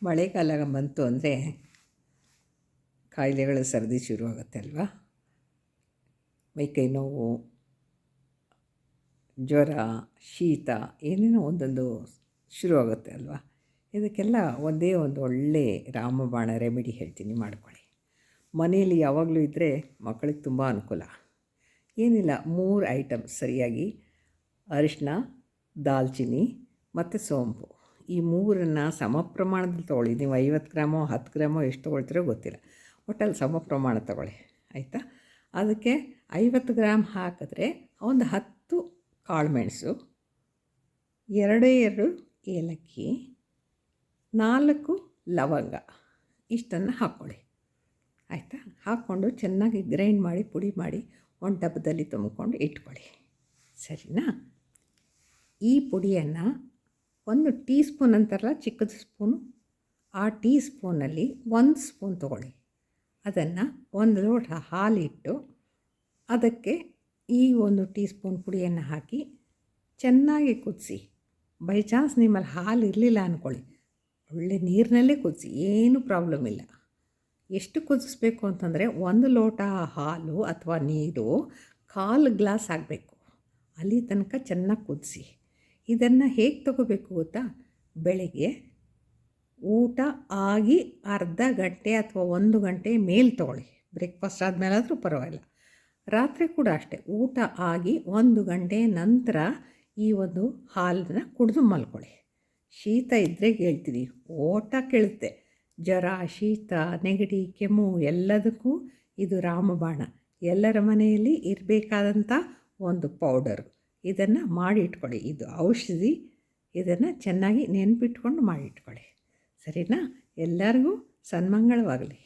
ಮಳೆಗಾಲ ಬಂತು ಅಂದರೆ ಕಾಯಿಲೆಗಳು ಸರ್ದಿ ಶುರುವಾಗುತ್ತೆ ಅಲ್ವಾ. ಮೈಕೈ ನೋವು, ಜ್ವರ, ಶೀತ ಏನೇನೋ ಒಂದೊಂದು ಶುರುವಾಗುತ್ತೆ ಅಲ್ವಾ. ಇದಕ್ಕೆಲ್ಲ ಒಂದೇ ಒಂದು ಒಳ್ಳೆ ರಾಮಬಾಣ ರೆಮಿಡಿ ಹೇಳ್ತೀನಿ, ಮಾಡ್ಕೊಳ್ಳಿ. ಮನೆಯಲ್ಲಿ ಯಾವಾಗಲೂ ಇದ್ದರೆ ಮಕ್ಕಳಿಗೆ ತುಂಬ ಅನುಕೂಲ. ಏನಿಲ್ಲ, 3 ಐಟಮ್ ಸರಿಯಾಗಿ: ಅರಿಶಿನ, ದಾಲ್ಚಿನ್ನಿ ಮತ್ತು ಸೋಂಪು. ಈ 3 ಸಮ ಪ್ರಮಾಣದಲ್ಲಿ ತೊಗೊಳ್ಳಿ. ನೀವು 50 ಗ್ರಾಮೋ 10 ಗ್ರಾಮೋ ಎಷ್ಟು ತೊಗೊಳ್ತೀರೋ ಗೊತ್ತಿಲ್ಲ, ಒಟ್ಟಲ್ಲಿ ಸಮ ಪ್ರಮಾಣ ತೊಗೊಳ್ಳಿ, ಆಯಿತಾ. ಅದಕ್ಕೆ 50 ಗ್ರಾಮ್ ಹಾಕಿದ್ರೆ ಒಂದು 10 ಕಾಳುಮೆಣಸು, 2 ಏಲಕ್ಕಿ, 4 ಲವಂಗ ಇಷ್ಟನ್ನು ಹಾಕ್ಕೊಳ್ಳಿ, ಆಯಿತಾ. ಹಾಕ್ಕೊಂಡು ಚೆನ್ನಾಗಿ ಗ್ರೈಂಡ್ ಮಾಡಿ ಪುಡಿ ಮಾಡಿ ಒಂದು ಡಬ್ಬದಲ್ಲಿ ತುಂಬಿಕೊಂಡು ಇಟ್ಕೊಳ್ಳಿ, ಸರಿನಾ. ಈ ಪುಡಿಯನ್ನು 1 ಟೀ ಸ್ಪೂನ್ ಅಂತಾರಲ್ಲ, ಚಿಕ್ಕದು ಸ್ಪೂನು, ಆ ಟೀ ಸ್ಪೂನಲ್ಲಿ 1 ಸ್ಪೂನ್ ತೊಗೊಳ್ಳಿ. ಅದನ್ನು 1 ಲೋಟ ಹಾಲಿಟ್ಟು ಅದಕ್ಕೆ ಈ 1 ಟೀ ಸ್ಪೂನ್ ಪುಡಿಯನ್ನು ಹಾಕಿ ಚೆನ್ನಾಗಿ ಕುದಿಸಿ. ಬೈ ಚಾನ್ಸ್ ನಿಮ್ಮಲ್ಲಿ ಹಾಲು ಇರಲಿಲ್ಲ ಅಂದ್ಕೊಳ್ಳಿ, ಒಳ್ಳೆ ನೀರಿನಲ್ಲೇ ಕುದಿಸಿ, ಏನೂ ಪ್ರಾಬ್ಲಮ್ ಇಲ್ಲ. ಎಷ್ಟು ಕುದಿಸ್ಬೇಕು ಅಂತಂದರೆ 1 ಲೋಟ ಹಾಲು ಅಥವಾ ನೀರು 1/4 ಗ್ಲಾಸ್ ಆಗಬೇಕು, ಅಲ್ಲಿ ತನಕ ಚೆನ್ನಾಗಿ ಕುದಿಸಿ. ಇದನ್ನು ಹೇಗೆ ತೊಗೋಬೇಕು ಗೊತ್ತಾ? ಬೆಳಗ್ಗೆ ಊಟ ಆಗಿ ಅರ್ಧ ಗಂಟೆ ಅಥವಾ 1 ಗಂಟೆ ಮೇಲೆ ತೊಗೊಳ್ಳಿ, ಬ್ರೇಕ್ಫಾಸ್ಟ್ ಆದಮೇಲಾದರೂ ಪರವಾಗಿಲ್ಲ. ರಾತ್ರಿ ಕೂಡ ಅಷ್ಟೇ, ಊಟ ಆಗಿ 1 ಗಂಟೆ ನಂತರ ಈ ಒಂದು ಹಾಲನ್ನು ಕುಡಿದು ಮಲ್ಕೊಳ್ಳಿ. ಶೀತ ಇದ್ದರೆ ಹೇಳ್ತೀನಿ, ಓಟ ಕೇಳುತ್ತೆ. ಜ್ವರ, ಶೀತ, ನೆಗಡಿ, ಕೆಮ್ಮು ಎಲ್ಲದಕ್ಕೂ ಇದು ರಾಮಬಾಣ. ಎಲ್ಲರ ಮನೆಯಲ್ಲಿ ಇರಬೇಕಾದಂಥ ಒಂದು ಪೌಡರು. ಇದನ್ನು ಮಾಡಿ ಇಟ್ಕೊಳ್ಳಿ, ಇದು ಔಷಧಿ. ಇದನ್ನು ಚೆನ್ನಾಗಿ ನೆನಪಿಟ್ಕೊಂಡು ಮಾಡಿಟ್ಕೊಳ್ಳಿ, ಸರಿನಾ. ಎಲ್ಲರಿಗೂ ಸನ್ಮಂಗಳವಾಗಲಿ.